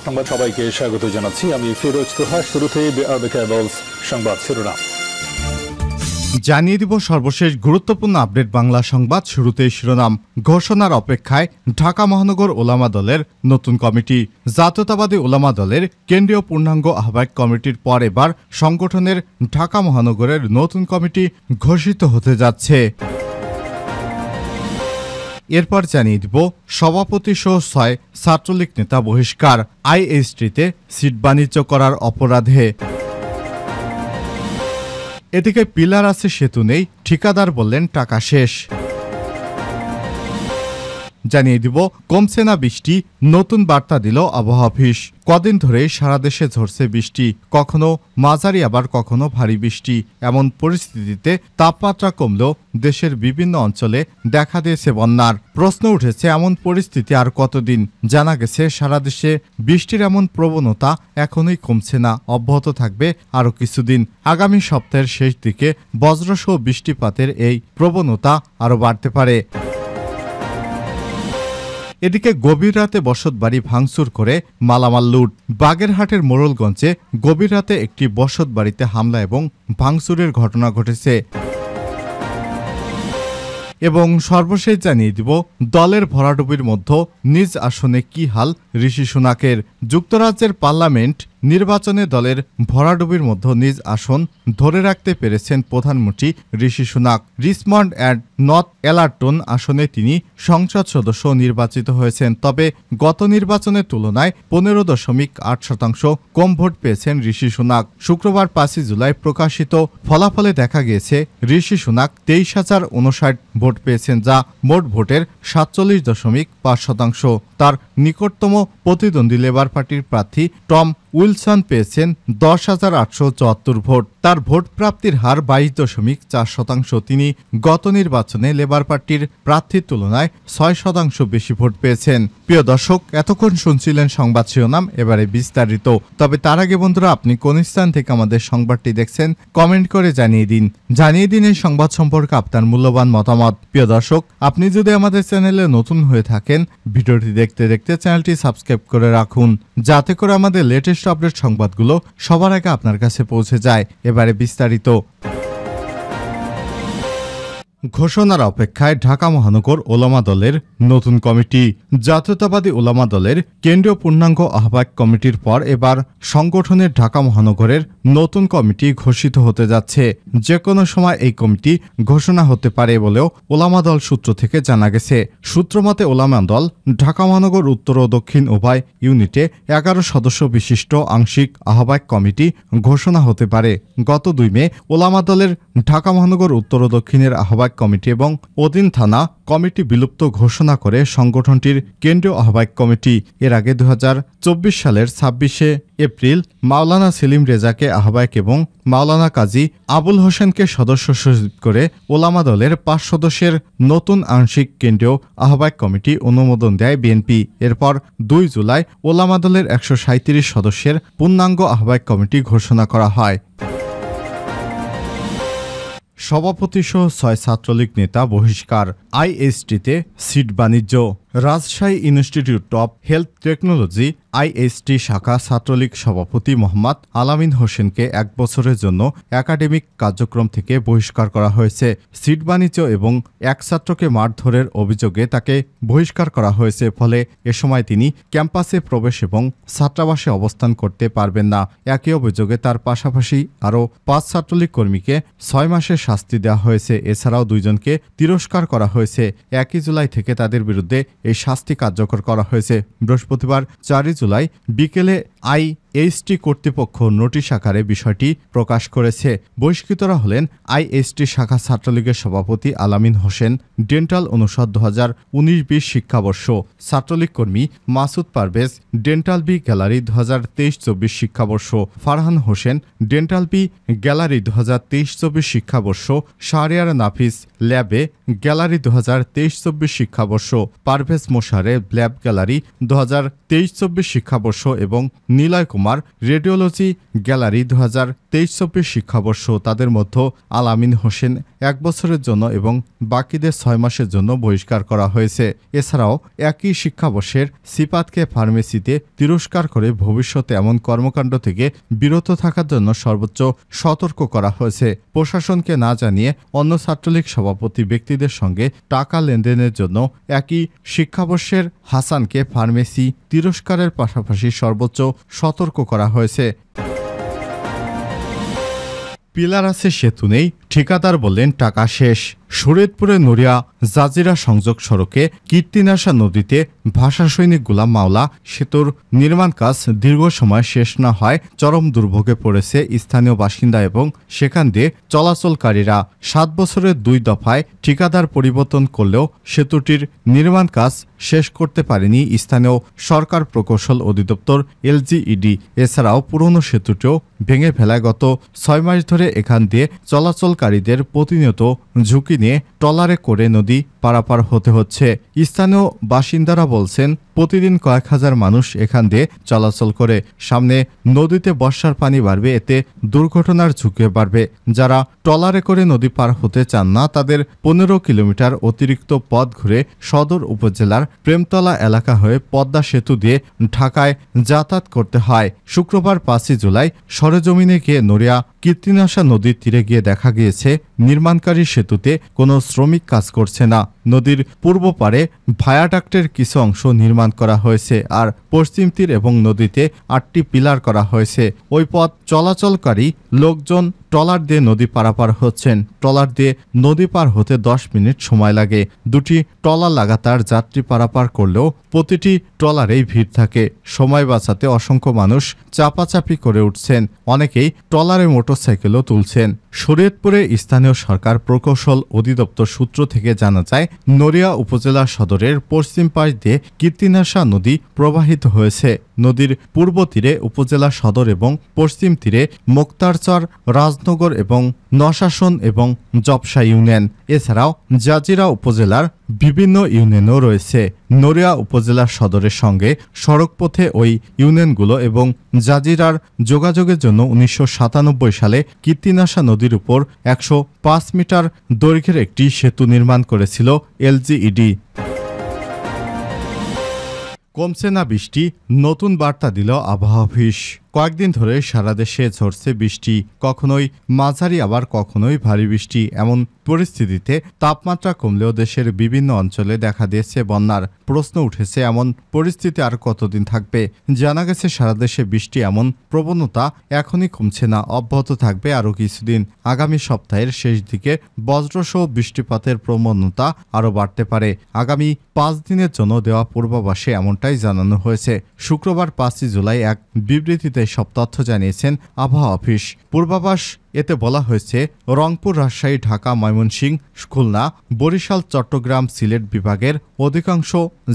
সংবাদ সবাইকে স্বাগত জানাচ্ছি। আমি ফিরোজ তোহা। শুরুতে সংবাদ শিরোনাম জানিয়ে দিব সর্বশেষ গুরুত্বপূর্ণ আপডেট বাংলা সংবাদ। শুরুতেই শিরোনাম। ঘোষণার অপেক্ষায় ঢাকা মহানগর ওলামা দলের নতুন কমিটি। জাতীয়তাবাদী ওলামা দলের কেন্দ্রীয় পূর্ণাঙ্গ আহ্বায়ক কমিটির পর এবার সংগঠনের ঢাকা মহানগরের নতুন কমিটি ঘোষিত হতে যাচ্ছে। এরপর জানিয়ে দিব সভাপতি সহ 6 ছাত্রলীগ নেতা বহিষ্কার আইএসটিতে সিট বাণিজ্য করার অপরাধে। এদিকে পিলার আছে সেতু নেই, ঠিকাদার বললেন টাকা শেষ। জানিয়ে দিব কমছে না বৃষ্টি, নতুন বার্তা দিল আবহাওয়া অফিস। কদিন ধরেই সারা দেশে ঝরছে বৃষ্টি, কখনো মাঝারি আবার কখনো ভারী বৃষ্টি। এমন পরিস্থিতিতে তাপমাত্রা কমলেও দেশের বিভিন্ন অঞ্চলে দেখা দিয়েছে বন্যার। প্রশ্ন উঠেছে এমন পরিস্থিতি আর কতদিন। জানা গেছে সারা দেশে বৃষ্টির এমন প্রবণতা এখনোই কমছে না, অব্যাহত থাকবে আরও কিছুদিন। আগামী সপ্তাহের শেষ দিকে বজ্রসহ বৃষ্টিপাতের এই প্রবণতা আরও বাড়তে পারে। এদিকে গভীর রাতে বসতবাড়ি ভাঙচুর করে মালামাল লুট। বাগেরহাটের মোড়লগঞ্জে গভীর রাতে একটি বসতবাড়িতে হামলা এবং ভাঙচুরের ঘটনা ঘটেছে। এবং সর্বশেষ জানিয়ে দিব দলের ভরাডুবির মধ্যে নিজ আসনে কি হাল ঋষি সুনাকের। যুক্তরাজ্যের পার্লামেন্ট নির্বাচনে দলের ভরাডুবির মধ্যে নিজ আসন ধরে রাখতে পেরেছেন প্রধানমন্ত্রী ঋষি সুনাক। রিচমন্ড অ্যান্ড নর্থ এলারটন আসনে তিনি সংসদ সদস্য নির্বাচিত হয়েছেন। তবে গত নির্বাচনের তুলনায় 15.8% কম ভোট পেয়েছেন ঋষি সুনাক। শুক্রবার 5 জুলাই প্রকাশিত ফলাফলে দেখা গিয়েছে ঋষি সুনাক 23,059 ভোট পেয়েছেন, যা মোট ভোটের 47.5%। তার নিকটতম প্রতিদ্বন্দ্বী লেবার পার্টির প্রার্থী টম উইলসন পেয়েছেন 10,874 ভোট। তার ভোট প্রাপ্তির হার 22.4%। তিনি গত নির্বাচনে লেবার পার্টির প্রার্থীর তুলনায় 6% বেশি ভোট পেয়েছেন। প্রিয় দর্শক, এতক্ষণ শুনছিলেন সংবাদ শিরোনাম, এবারে বিস্তারিত। তবে তার আগে বন্ধুরা, আপনি কোন স্থান থেকে আমাদের সংবাদটি দেখছেন কমেন্ট করে জানিয়ে দিন এই সংবাদ সম্পর্কে আপনার মূল্যবান মতামত। প্রিয় দর্শক, আপনি যদি আমাদের চ্যানেলে নতুন হয়ে থাকেন, ভিডিওটি দেখতে দেখতে চ্যানেলটি সাবস্ক্রাইব করে রাখুন, যাতে করে আমাদের লেটেস্ট আপডেট সংবাদগুলো সবার আগে আপনার কাছে পৌঁছে যায়। এবারে বিস্তারিত। ঘোষণার অপেক্ষায় ঢাকা মহানগর ওলামা দলের নতুন কমিটি। জাতীয়তাবাদী ওলামা দলের কেন্দ্রীয় পূর্ণাঙ্গ আহ্বায়ক কমিটির পর এবার সংগঠনের ঢাকা মহানগরের নতুন কমিটি ঘোষিত হতে যাচ্ছে। যে কোনো সময় এই কমিটি ঘোষণা হতে পারে বলেও ওলামা দল সূত্র থেকে জানা গেছে। সূত্রমতে ওলামা দল ঢাকা মহানগর উত্তর ও দক্ষিণ উভয় ইউনিটে 11 সদস্য বিশিষ্ট আংশিক আহ্বায়ক কমিটি ঘোষণা হতে পারে। গত 2 মে ওলামা দলের ঢাকা মহানগর উত্তর ও দক্ষিণের আহ্বায়ক কমিটি এবং অধীন থানা কমিটি বিলুপ্ত ঘোষণা করে সংগঠনটির কেন্দ্রীয় আহ্বায়ক কমিটি। এর আগে 2024 সালের 26 এপ্রিল মাওলানা সেলিম রেজাকে আহ্বায়ক এবং মাওলানা কাজী আবুল হোসেনকে সদস্য সচিব করে ওলামা দলের 5 সদস্যের নতুন আংশিক কেন্দ্রীয় আহ্বায়ক কমিটি অনুমোদন দেয় বিএনপি। এরপর 2 জুলাই ওলামা দলের 137 সদস্যের পূর্ণাঙ্গ আহ্বায়ক কমিটি ঘোষণা করা হয়। সভাপতি সহ 6 ছাত্রলীগ নেতা বহিষ্কার আইএসটিতে সিট বাণিজ্য। Rajshahi institute of health technology IST শাখা ছাত্রলীগ সভাপতি মোহাম্মদ আলামিন হোসেনকে 1 বছরের জন্য একাডেমিক কার্যক্রম থেকে বহিষ্কার করা হয়েছে। সিট বাণিজ্য এবং এক ছাত্রকে মারধরের অভিযোগে তাকে বহিষ্কার করা হয়েছে। ফলে এ সময় তিনি ক্যাম্পাসে প্রবেশ এবং ছাত্রাবাসে অবস্থান করতে পারবেন না। একই অভিযোগে তার পাশাপাশি আরও 5 ছাত্রলীগ কর্মীকে 6 মাসের শাস্তি দেওয়া হয়েছে। এছাড়াও 2 জনকে তিরস্কার করা হয়েছে। 1 জুলাই থেকে তাদের বিরুদ্ধে এই শাস্তি কার্যকর করা হয়েছে। বৃহস্পতিবার 4 জুলাই বিকেলে আইএসটি কর্তৃপক্ষ নোটিশ আকারে বিষয়টি প্রকাশ করেছে। বহিষ্কৃতরা হলেন আইএসটি শাখা ছাত্রলীগের সভাপতি আলামিন হোসেন, ডেন্টাল অনুষদ 2019-20 শিক্ষাবর্ষ ছাত্রলীগ কর্মী Masud Parvez, dental B gallery 2023-24 শিক্ষাবর্ষ Farhan Hossain, dental B gallery 2023-24 শিক্ষাবর্ষ শাহরিয়ার নাফিস, ল্যাবে গ্যালারি 2023-24 শিক্ষাবর্ষ পারভেজ মোশারে, ল্যাব গ্যালারি 2023-24 শিক্ষাবর্ষ এবং নিলয় কুমার কুমার রেডিওলজি গ্যালারি 2023-24 শিক্ষাবর্ষ। তাদের মধ্যে আলামিন হোসেন 1 বছরের জন্য এবং বাকিদের 6 মাসের জন্য বহিষ্কার করা হয়েছে। এছাড়াও একই শিক্ষাবর্ষের সিপাতকে ফার্মেসিতে তিরস্কার করে ভবিষ্যতে এমন কর্মকাণ্ড থেকে বিরত থাকার জন্য সর্বোচ্চ সতর্ক করা হয়েছে। প্রশাসনকে না জানিয়ে অন্য ছাত্রলীগ সভাপতি ব্যক্তিদের সঙ্গে টাকা লেনদেনের জন্য একই শিক্ষাবর্ষের হাসানকে ফার্মেসি তিরস্কারের পাশাপাশি সর্বোচ্চ সতর্ক করা হয়েছে। পিলার আছে সেতু নেই, ঠিকাদার বললেন টাকা শেষ। শরীয়তপুরে নড়িয়া জাজিরা সংযোগ সড়কে কীর্তিনাশা নদীতে ভাষা সৈনিক গোলাম মাওলা সেতুর নির্মাণ কাজ দীর্ঘ সময় শেষ না হয় চরম দুর্ভোগে পড়েছে স্থানীয় বাসিন্দা এবং সেখান দিয়ে চলাচলকারীরা। 7 বছরের 2 দফায় ঠিকাদার পরিবর্তন করলেও সেতুটির নির্মাণ কাজ শেষ করতে পারেনি স্থানীয় সরকার প্রকৌশল অধিদপ্তর LGED। এছাড়াও পুরনো সেতুটিও ভেঙে ফেলায় গত 6 মাস ধরে এখান দিয়ে চলাচলকারীদের প্রতিনিয়ত ঝুঁকি নিয়ে ট্রলারে করে নদী পারাপার হতে হচ্ছে। স্থানীয় বাসিন্দারা বলছেন প্রতিদিন কয়েক হাজার মানুষ এখান দিয়ে চলাচল করে। সামনে নদীতে বর্ষার পানি বাড়বে, এতে দুর্ঘটনার ঝুঁকি বাড়বে। যারা ট্রলারে করে নদী পার হতে চান না তাদের 15 কিলোমিটার অতিরিক্ত পথ ঘুরে সদর উপজেলার প্রেমতলা এলাকা হয়ে পদ্মা সেতু দিয়ে ঢাকায় যাতায়াত করতে হয়। শুক্রবার 5 জুলাই সরেজমিনে গিয়ে নড়িয়া কীর্তিনাশা নদীর তীরে গিয়ে দেখা গিয়েছে নির্মাণকারী সেতুতে কোনো শ্রমিক কাজ করছে না। নদীর পূর্ব পারে ভায়াডাক্টের কিছু অংশ নির্মাণ করা হয়েছে আর পশ্চিম তীর এবং নদীতে 8টি পিলার করা হয়েছে। ওই পথ চলাচলকারী লোকজন ট্রলার দিয়ে নদী পারাপার হচ্ছেন। ট্রলার দিয়ে নদী পার হতে 10 মিনিট সময় লাগে। 2টি ট্রলার লাগাতার যাত্রী পারাপার করলেও প্রতিটি ট্রলারেই ভিড় থাকে। সময় বাঁচাতে অসংখ্য মানুষ চাপাচাপি করে উঠছেন, অনেকেই ট্রলারে মোটরসাইকেলও তুলছেন। শরীয়তপুরে স্থানীয় সরকার প্রকৌশল অধিদপ্তর সূত্র থেকে জানা যায় নড়িয়া উপজেলা সদরের পশ্চিম পাশ দিয়ে কীর্তিনাশা নদী প্রবাহিত হয়েছে। নদীর পূর্ব তীরে উপজেলা সদর এবং পশ্চিম তীরে মোক্তারচর, রাজনগর এবং নশাসন এবং জবসা ইউনিয়ন। এছাড়াও জাজিরা উপজেলার বিভিন্ন ইউনিয়নও রয়েছে। নড়িয়া উপজেলা সদরের সঙ্গে সড়কপথে ওই ইউনিয়নগুলো এবং জাজিরার যোগাযোগের জন্য 1997 সালে কীর্তিনাশা নদীর উপর 105 মিটার দৈর্ঘ্যের একটি সেতু নির্মাণ করেছিল LGED। কমছে না বৃষ্টি, নতুন বার্তা দিল আবহাওয়া অফিস। কয়েকদিন ধরে সারা দেশে ঝরছে বৃষ্টি, কখনোই মাঝারি আবার কখনোই ভারী বৃষ্টি। এমন পরিস্থিতিতে তাপমাত্রা কমলেও দেশের বিভিন্ন অঞ্চলে দেখা দিয়েছে বন্যার। প্রশ্ন উঠেছে এমন পরিস্থিতি আর কতদিন থাকবে। জানা গেছে সারা দেশে বৃষ্টি এমন প্রবণতা এখনই কমছে না, অব্যাহত থাকবে আরও কিছুদিন। আগামী সপ্তাহের শেষ দিকে বজ্রসহ বৃষ্টিপাতের প্রবণতা আরও বাড়তে পারে। আগামী 5 দিনের জন্য দেওয়া পূর্বাভাসে এমনটাই জানানো হয়েছে। শুক্রবার 5 জুলাই এক বিবৃতিতে সব তথ্য জানিয়েছেন আবহাওয়া অফিস। পূর্বাভাস এতে বলা হয়েছে রংপুর, রাজশাহী, ঢাকা, ময়মনসিংহ, খুলনা, বরিশাল, চট্টগ্রাম, সিলেট বিভাগের অধিকাংশ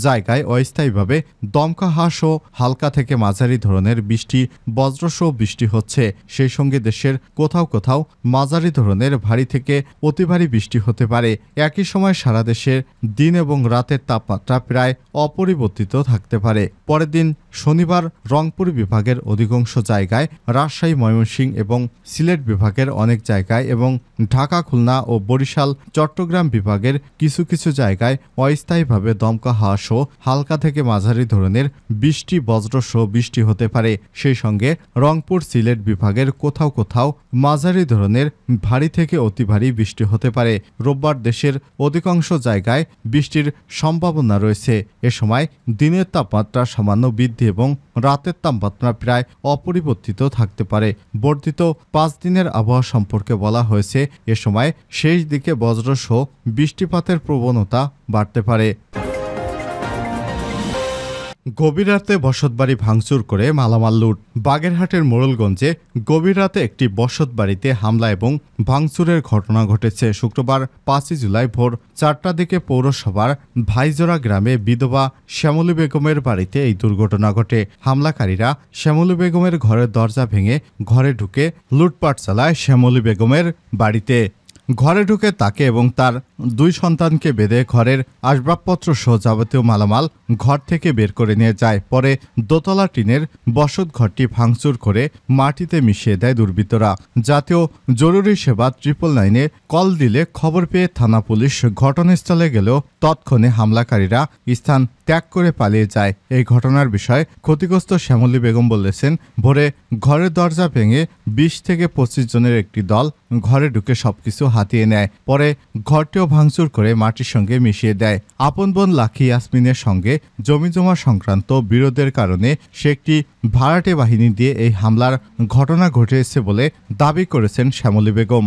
জায়গায় অস্থায়ীভাবে দমকা হ্রাস ও হালকা থেকে মাঝারি ধরনের বৃষ্টি, বজ্রসহ বৃষ্টি হচ্ছে। সেই সঙ্গে দেশের কোথাও কোথাও মাঝারি ধরনের ভারী থেকে অতি ভারী বৃষ্টি হতে পারে। একই সময় সারা দেশের দিন এবং রাতের তাপমাত্রা প্রায় অপরিবর্তিত থাকতে পারে। পরের দিন শনিবার রংপুর বিভাগের অধিকাংশ জায়গায়, রাজশাহী, ময়মনসিংহ এবং সিলেট বিভাগের অনেক জায়গায় এবং ঢাকা, খুলনা ও বরিশাল, চট্টগ্রাম বিভাগের কিছু কিছু জায়গায় অস্থায়ীভাবে দমকা হ্রাস ও হালকা থেকে মাঝারি ধরনের বৃষ্টি, বজ্রসহ বৃষ্টি হতে পারে। সেই সঙ্গে রংপুর, সিলেট বিভাগের কোথাও কোথাও মাঝারি ধরনের ভারী থেকে অতি ভারী বৃষ্টি হতে পারে। রোববার দেশের অধিকাংশ জায়গায় বৃষ্টির সম্ভাবনা রয়েছে। এ সময় দিনের তাপমাত্রা সামান্য বৃদ্ধি এবং রাতের তাপমাত্রা প্রায় অপরিবর্তিত থাকতে পারে। বর্ধিত 5 দিনের আবহাওয়া সম্পর্কে বলা হয়েছে এ সময় শেষ দিকে বজ্রসহ বৃষ্টিপাতের প্রবণতা বাড়তে পারে। গভীর রাতে বসতবাড়ি ভাঙচুর করে মালামাল লুট। বাগেরহাটের মোড়লগঞ্জে গভীর রাতে একটি বসতবাড়িতে হামলা এবং ভাঙচুরের ঘটনা ঘটেছে। শুক্রবার 5 জুলাই ভোর 4টার দিকে পৌরসভার ভাইজোড়া গ্রামে বিধবা শ্যামলী বেগমের বাড়িতে এই দুর্ঘটনা ঘটে। হামলাকারীরা শ্যামলী বেগমের ঘরের দরজা ভেঙে ঘরে ঢুকে লুটপাট চালায় শ্যামলী বেগমের বাড়িতে। ঘরে ঢুকে তাকে এবং তার 2 সন্তানকে বেঁধে ঘরের আসবাবপত্র সহ যাবতীয় মালামাল ঘর থেকে বের করে নিয়ে যায়। পরে দোতলা টিনের বসত ঘরটি ভাঙচুর করে মাটিতে মিশিয়ে দেয় দুর্বৃত্তরা। জাতীয় জরুরি সেবা 999-এ কল দিলে খবর পেয়ে থানা পুলিশ ঘটনাস্থলে গেলেও তৎক্ষণে হামলাকারীরা স্থান ত্যাগ করে পালিয়ে যায়। এই ঘটনার বিষয়ে ক্ষতিগ্রস্ত শ্যামলী বেগম বলেছেন, ভোরে ঘরের দরজা ভেঙে 20 থেকে 25 জনের একটি দল ঘরে ঢুকে সবকিছু হাতিয়ে নেয়। পরে ঘরটিও ভাঙচুর করে মাটির সঙ্গে মিশিয়ে দেয়। আপন বোন লাখি ইয়াসমিনের সঙ্গে জমিজমা সংক্রান্ত বিরোধের কারণে সে একটি ভাড়াটে বাহিনী দিয়ে এই হামলার ঘটনা ঘটেছে বলে দাবি করেছেন শ্যামলী বেগম।